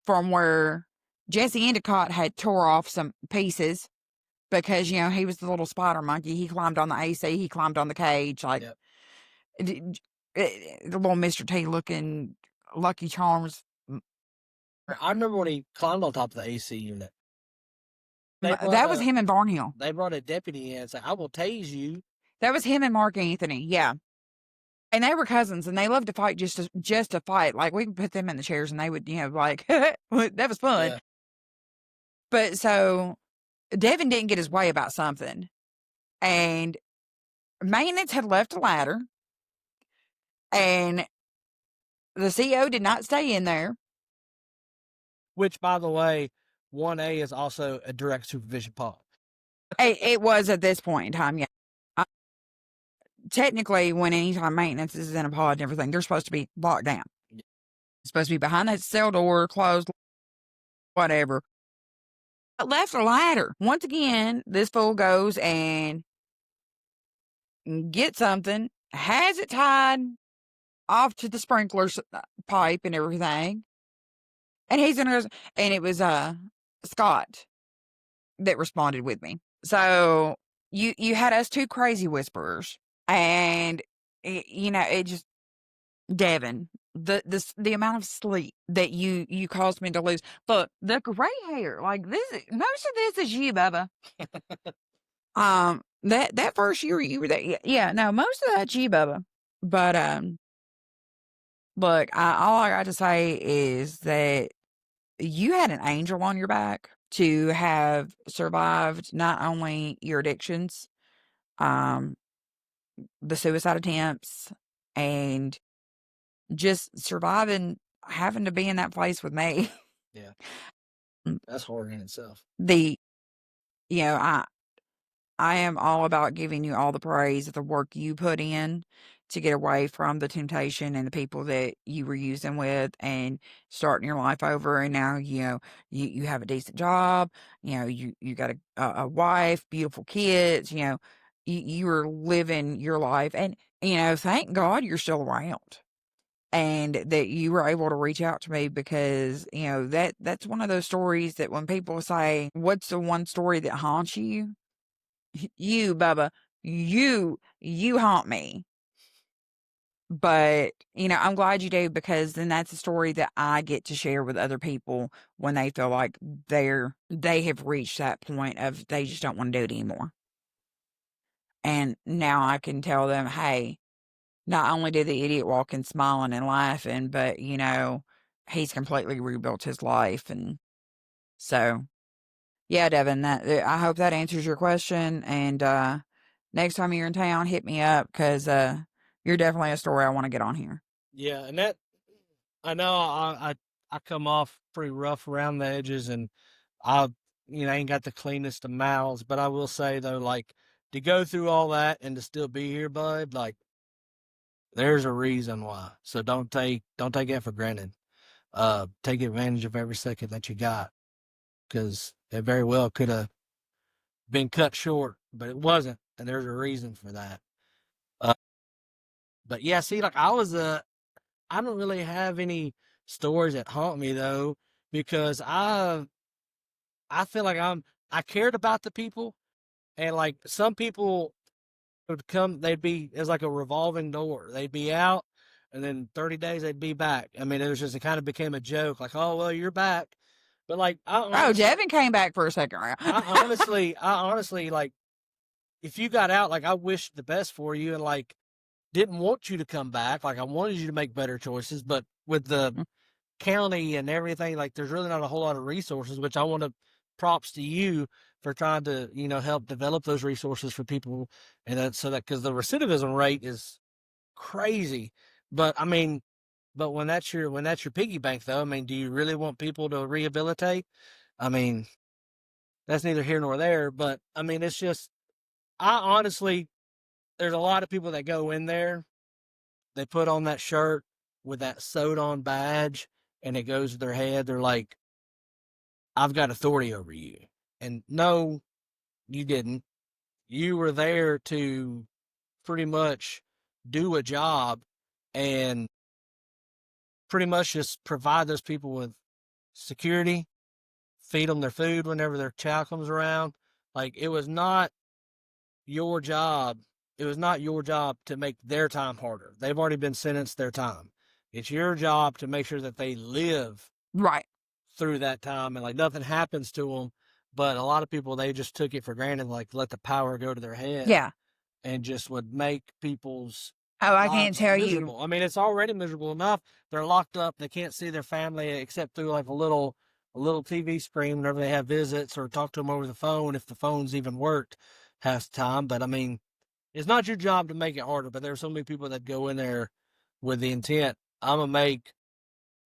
From where Jesse Endicott had tore off some pieces because, he was the little spider monkey. He climbed on the AC. He climbed on the cage. Like, the little Mr. T looking Lucky Charms. I remember when he climbed on top of the AC unit. That was him and Barnhill. They brought a deputy in and said, I will tase you. That was him and Mark Anthony. Yeah. And they were cousins, and they loved to fight just to fight. Like, we could put them in the chairs, and they would, like, that was fun. Yeah. But so Devin didn't get his way about something, and maintenance had left a ladder, and the CO did not stay in there. Which, by the way, 1A is also a direct supervision pod. It was at this point in time, yeah. Technically, when anytime maintenance is in a pod and everything, they're supposed to be locked down. It's supposed to be behind that cell door, closed, whatever. I left a ladder. Once again, this fool goes and gets something, has it tied off to the sprinkler pipe and everything. And he's going to go, and it was Scott that responded with me. So you had us two crazy whisperers, and it just Devin, the amount of sleep that you caused me to lose. Look, the gray hair, like this, most of this is you, Bubba. That first year you were there, yeah, no, most of that's you, Bubba. But look, all I got to say is that you had an angel on your back to have survived not only your addictions, um, the suicide attempts, and just surviving having to be in that place with me. Yeah. That's hard in itself. The I am all about giving you all the praise of the work you put in to get away from the temptation and the people that you were using with and starting your life over. And now, you have a decent job, you got a wife, beautiful kids, you are living your life. And, thank God you're still around and that you were able to reach out to me because, that's one of those stories that when people say, what's the one story that haunts you? You, Bubba, you haunt me. But, I'm glad you do because then that's a story that I get to share with other people when they feel like they have reached that point of they just don't want to do it anymore. And now I can tell them, hey, not only did the idiot walk in smiling and laughing, but, he's completely rebuilt his life. And so, yeah, Devin, I hope that answers your question. And next time you're in town, hit me up because you're definitely a story I want to get on here. Yeah, and that I know I come off pretty rough around the edges, and I ain't got the cleanest of mouths, but I will say though, like to go through all that and to still be here, bud, like there's a reason why. So don't take it for granted. Take advantage of every second that you got because it very well could have been cut short, but it wasn't, and there's a reason for that. But yeah, see, like I don't really have any stories that haunt me though, because I feel like I cared about the people, and like some people would come, it's like a revolving door. They'd be out, and then 30 days they'd be back. I mean, it kind of became a joke, like, oh well, you're back, but like Oh, Devin came back for a second round. I honestly like if you got out, like I wish the best for you, and like didn't want you to come back. Like I wanted you to make better choices, but with the county and everything, like there's really not a whole lot of resources, which I want to props to you for trying to, help develop those resources for people. And that's so that, cause the recidivism rate is crazy. But I mean, but when that's your piggy bank though, I mean, do you really want people to rehabilitate? I mean, that's neither here nor there, but I mean, it's just, I honestly, there's a lot of people that go in there, they put on that shirt with that sewed on badge and it goes to their head. They're like, I've got authority over you. And no, you didn't. You were there to pretty much do a job and pretty much just provide those people with security, feed them their food whenever their chow comes around. Like it was not your job. It was not your job to make their time harder. They've already been sentenced their time. It's your job to make sure that they live Right through that time and like nothing happens to them. But a lot of people, they just took it for granted, like let the power go to their head. Yeah. And just would make people's I can't tell miserable. I mean, it's already miserable enough. They're locked up. They can't see their family except through like a little TV screen whenever they have visits or talk to them over the phone if the phone's even worked half the time. But I mean, it's not your job to make it harder. But there are so many people that go in there with the intent, I'm gonna make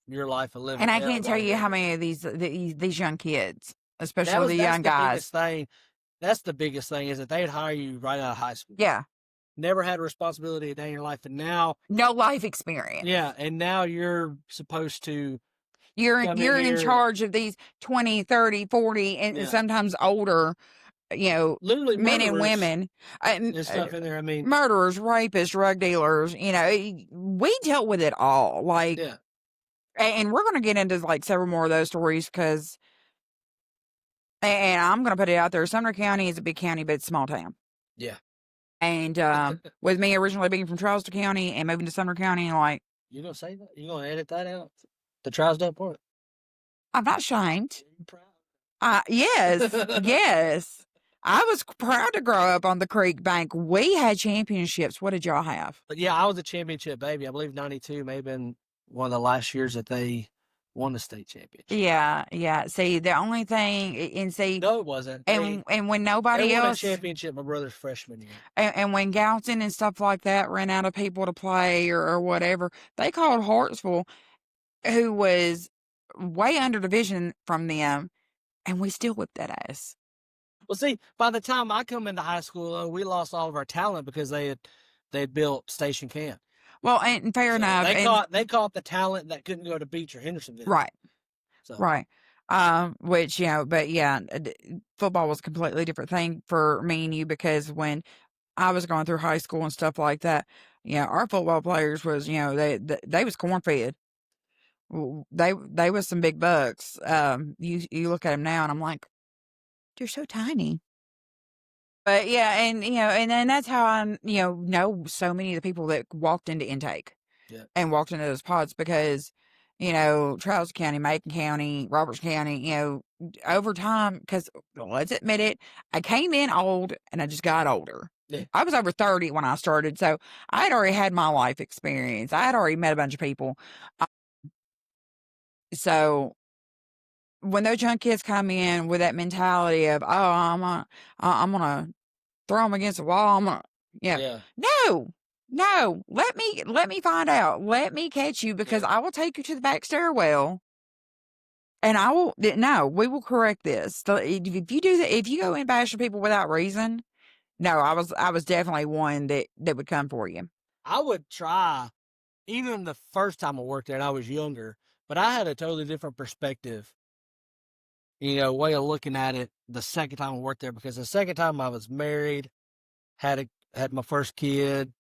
your life a living. And I can't tell you how many of these young kids, especially the young guys. That's the biggest thing is that they'd hire you right out of high school. Yeah. Never had a responsibility a day in your life. And now. No life experience. Yeah. And now you're supposed to. You're in charge of these 20, 30, 40, and sometimes older, literally men and women. There's stuff in there. I mean. Murderers, rapists, drug dealers, we dealt with it all. Like, yeah. And we're going to get into like several more of those stories because, and I'm going to put it out there, Sumner County is a big county, but it's a small town. Yeah. And with me originally being from Charleston County and moving to Sumner County, like, You gonna say that? You gonna edit that out? The Trousdale part? I'm not ashamed. You proud? Yes, yes. I was proud to grow up on the creek bank. We had championships. What did y'all have? But yeah, I was a championship baby. I believe 92 may have been one of the last years that they won the state championship. Yeah, yeah. See, the only thing, and see, No, it wasn't. and when They nobody won a else, championship my brother's freshman year. and when Galton and stuff like that ran out of people to play or whatever, they called Hartsville, who was way under division from them, and we still whipped that ass. Well, see, by the time I come into high school, we lost all of our talent because they had built Station Camp. Well, and fair So enough. they caught the talent that couldn't go to Beach or Hendersonville. Right. So. Right. Which, but yeah, football was a completely different thing for me and you, because when I was going through high school and stuff like that, our football players was, they was corn fed. They was some big bucks. You look at them now and I'm like, they're so tiny. But yeah, and and then that's how I know so many of the people that walked into intake. Yeah. And walked into those pods because, Charles County, Macon County, Roberts County, over time, because let's admit it, I came in old and I just got older. Yeah. I was over 30 when I started, so I had already had my life experience. I had already met a bunch of people. So when those young kids come in with that mentality of, oh, I'm gonna throw them against the wall, Yeah. No, let me find out. Let me catch you, because I will take you to the back stairwell, and we will correct this. So if you do that, if you go in bashing people without reason, no, I was definitely one that would come for you. I would try, even the first time I worked there and I was younger, but I had a totally different perspective, way of looking at it the second time I worked there, because the second time I was married, had my first kid.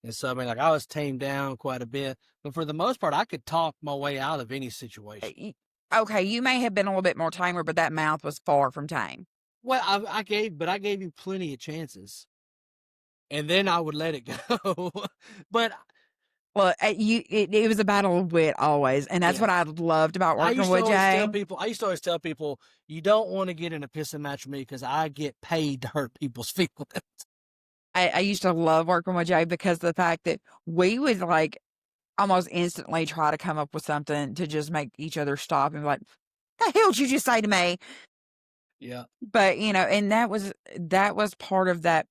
And so, I mean, I was tamed down quite a bit, but for the most part, I could talk my way out of any situation. Okay, you may have been a little bit more tamer, but that mouth was far from tame. Well, I gave you plenty of chances, and then I would let it go. But well, it was a battle of wit always, and that's what I loved about working with Jay. I used to always tell people, you don't want to get in a pissing match with me because I get paid to hurt people's feelings. I used to love working with Jay because of the fact that we would almost instantly try to come up with something to just make each other stop and be like, the hell did you just say to me? Yeah. But, and that was part of that.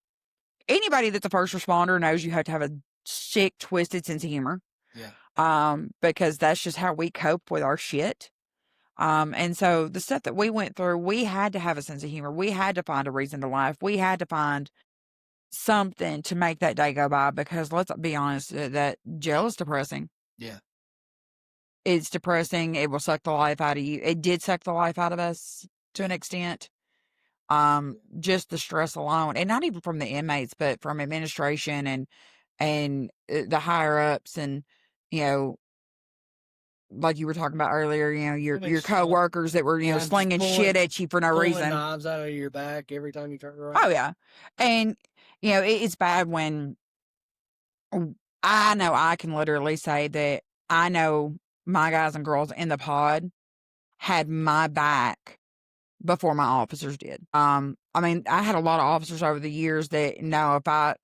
Anybody that's a first responder knows you have to have a sick, twisted sense of humor. Yeah. Because that's just how we cope with our shit. And so the stuff that we went through, we had to have a sense of humor. We had to find a reason to laugh. We had to find something to make that day go by, because let's be honest, that jail is depressing. Yeah. It's depressing. It will suck the life out of you. It did suck the life out of us to an extent. Just the stress alone, and not even from the inmates, but from administration and the higher ups, and like you were talking about earlier, your coworkers that were slinging shit at you for no reason, knives out of your back every time you turn around. Oh yeah, and it's bad when I know I can literally say that I know my guys and girls in the pod had my back before my officers did. I mean, I had a lot of officers over the years that know if I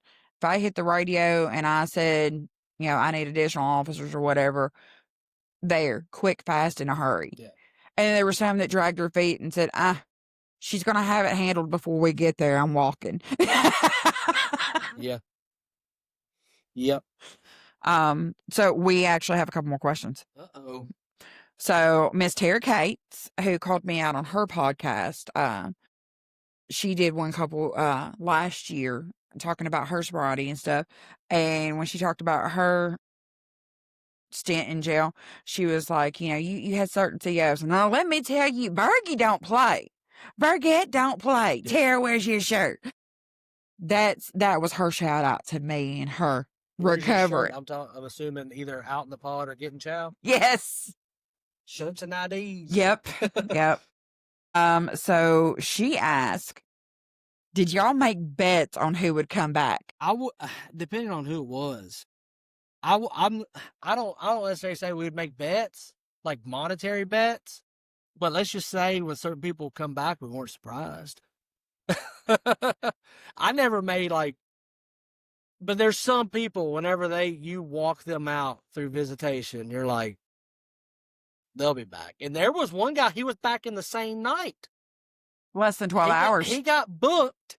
hit the radio and I said, I need additional officers or whatever, there, quick, fast, in a hurry. Yeah. And there were some that dragged their feet and said, she's going to have it handled before we get there. I'm walking. Yeah. Yep. So we actually have a couple more questions. Uh-oh. So Miss Tara Cates, who called me out on her podcast, she did one couple last year talking about her sobriety and stuff. And when she talked about her stint in jail, she was like, you had certain COs. Now let me tell you, BURGY don't play. Burgett don't play. Yeah. Tara, where's your shirt? That was her shout out to me and her recovery. I'm assuming either out in the pod or getting chow. Yes. Shirts and IDs. Yep. Yep. So she asked, Did y'all make bets on who would come back? I would, depending on who it was. I don't necessarily say we'd make bets, like monetary bets, but let's just say when certain people come back, we weren't surprised. I never made but there's some people whenever you walk them out through visitation, you're like, they'll be back. And there was one guy, he was back in the same night. Less than 12 hours. He got booked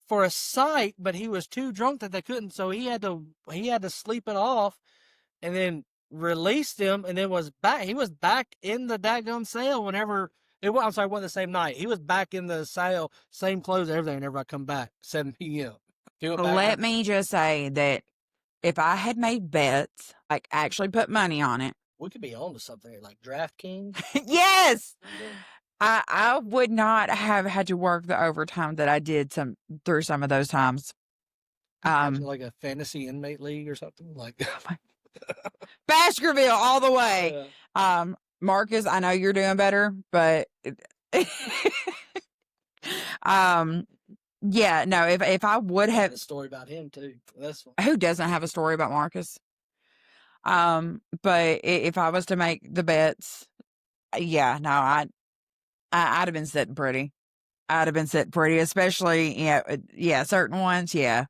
for a site, but he was too drunk that they couldn't, so he had to sleep it off and then released him and then was back. He was back in the daggum cell whenever I'm sorry, it wasn't the same night. He was back in the cell, same clothes, everything, whenever I come back, 7 p.m. Let me just say that if I had made bets, like actually put money on it. We could be on to something here, like DraftKings. Yes! I would not have had to work the overtime that I did through some of those times. Like a fantasy inmate league or something? Like Baskerville all the way. Yeah. Marcus, I know you're doing better, but yeah, no, if I would have a story about him too. Who doesn't have a story about Marcus? But if I was to make the bets, yeah, no, I'd have been sitting pretty. I'd have been sitting pretty, especially certain ones, yeah.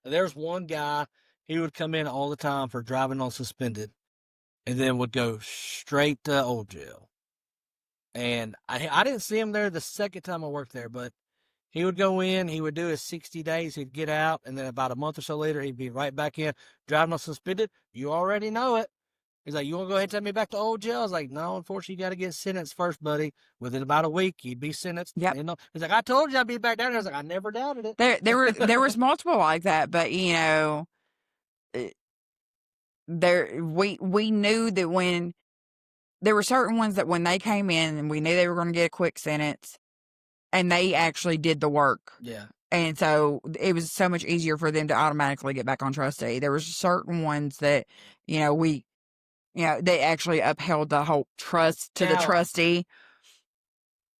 There's one guy, he would come in all the time for driving on suspended, and then would go straight to old jail. And I didn't see him there the second time I worked there, but he would go in, he would do his 60 days, he'd get out, and then about a month or so later, he'd be right back in, driving on suspended. You already know it. He's like, you want to go ahead and take me back to old jail? I was like, no, unfortunately, you got to get sentenced first, buddy. Within about a week, you'd be sentenced. Yep. He's like, I told you I'd be back down there. I was like, I never doubted it. There was multiple like that, but we knew that when there were certain ones that when they came in and we knew they were going to get a quick sentence, and they actually did the work. Yeah. And so it was so much easier for them to automatically get back on trustee. There was certain ones that, they actually upheld the whole trust to the trustee.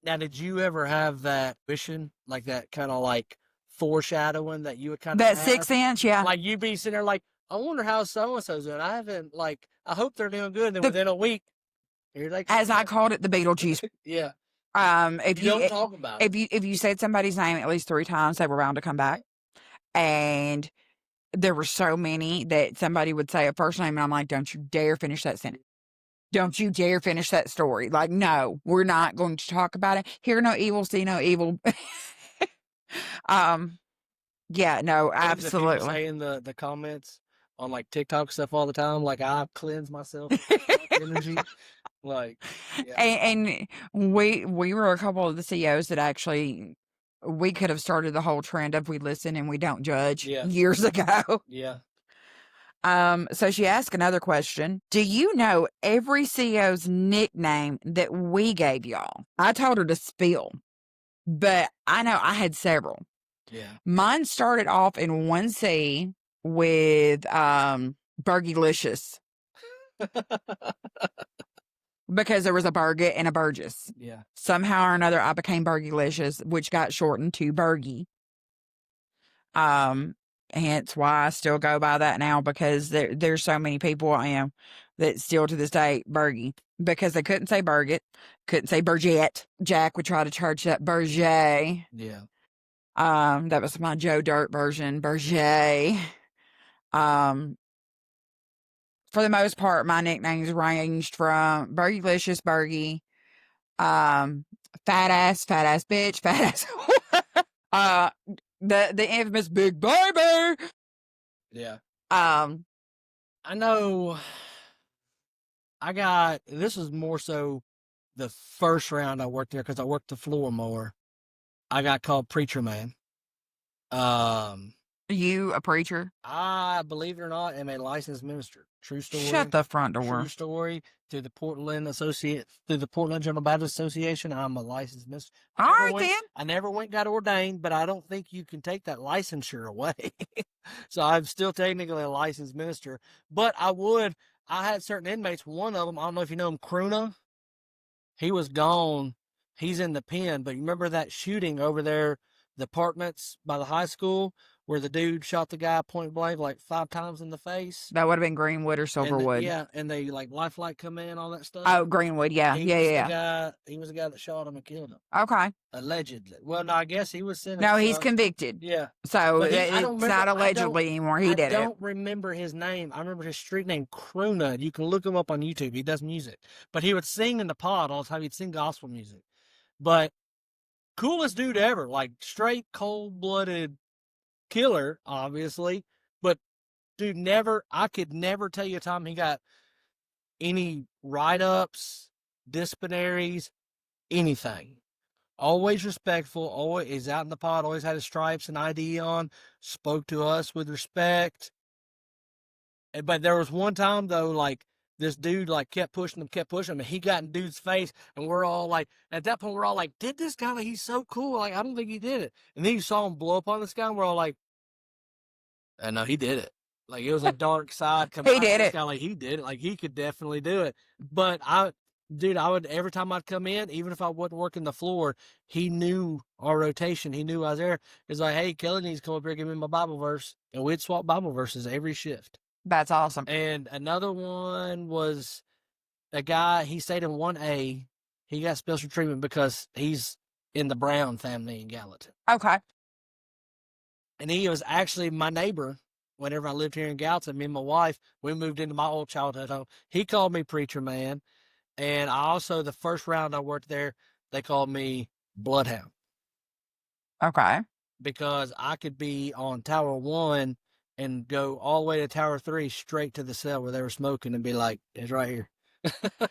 Now, did you ever have that vision, like that kind of like foreshadowing that you would kind of that 6th sense? Yeah. Like you'd be sitting there like, I wonder how so-and-so's doing. I haven't, I hope they're doing good. And then within a week, here they come. As I called it, the Beetlejuice. Yeah. If you don't talk about it. If you said somebody's name at least 3 times, they were bound to come back. And there were so many that somebody would say a first name, and I'm like, don't you dare finish that sentence. Don't you dare finish that story. Like, no, we're not going to talk about it. Hear no evil, see no evil. Yeah, no, absolutely. People say in the comments on like TikTok stuff all the time, like I cleanse myself energy. Like, yeah. And we were a couple of the CEOs that actually, we could have started the whole trend of we listen and we don't judge years ago. Yeah. So she asked another question. Do you know every CEO's nickname that we gave y'all? I told her to spill, but I know I had several. Yeah. Mine started off in 1C with Burgylicious. Because there was a Burgett and a Burgess. Yeah. Somehow or another, I became Burgylicious, which got shortened to Burgy. Hence why I still go by that now, because there's so many people that still to this day Burgy, because they couldn't say Burgett, couldn't say Burgett. Jack would try to charge that Burgett. Yeah. That was my Joe Dirt version, Burgett. For the most part, my nicknames ranged from Burgylicious, Burgy, fat ass bitch, fat ass, the infamous Big Baby. Yeah. I know. This was more so the first round I worked there because I worked the floor more. I got called Preacher Man. You a preacher? I, believe it or not, am a licensed minister. True story. Shut the front door. True story. Through the Portland General Baptist Association, I'm a licensed minister. All right, then. I never got ordained, but I don't think you can take that licensure away. So I'm still technically a licensed minister. But I had certain inmates. One of them, I don't know if you know him, Kruna. He was gone. He's in the pen. But you remember that shooting over there, the apartments by the high school where the dude shot the guy point blank like 5 times in the face. That would have been Greenwood or Silverwood. And they like lifelike come in, all that stuff. Oh, Greenwood, yeah. He was the guy that shot him and killed him. Okay. Allegedly. Well, no, I guess he was sentenced. No, he's convicted. Yeah. So But it's not allegedly anymore. He did it. I don't remember his name. I remember his street name, Kruna. You can look him up on YouTube. He does music. But he would sing in the pod all the time. He'd sing gospel music. But coolest dude ever. Like straight cold-blooded killer, obviously. But dude, I could never tell you a time he got any write-ups, disciplinaries, anything. Always respectful, always is out in the pod, always had his stripes and ID on, spoke to us with respect. But there was one time though, like this dude like kept pushing him, and he got in dude's face, and we're all like, at that point we're all like, did this guy, like, he's so cool, like I don't think he did it. And then you saw him blow up on this guy, and we're all like, no, he did it. Like it was a dark side coming out of this guy, like he did it, like he could definitely do it. But I would, every time I'd come in, even if I wasn't working the floor, he knew our rotation. He knew I was there. He's like, hey, Kelly needs to come up here and give me my Bible verse. And we'd swap Bible verses every shift. That's awesome. And another one was a guy, he stayed in 1A. He got special treatment because he's in the Brown family in Gallatin. Okay. And he was actually my neighbor whenever I lived here in Gallatin. Me and my wife, we moved into my old childhood home. He called me preacher man. And I also, the first round I worked there, they called me Bloodhound. Okay. Because I could be on Tower 1 and go all the way to Tower 3 straight to the cell where they were smoking and be like, it's right here.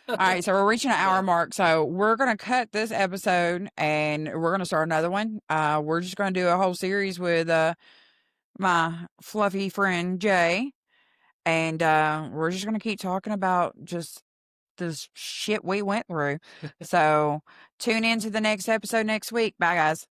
All right, so we're reaching an hour mark. So we're going to cut this episode and we're going to start another one. We're just going to do a whole series with my fluffy friend Jay. And we're just going to keep talking about just this shit we went through. So tune in to the next episode next week. Bye, guys.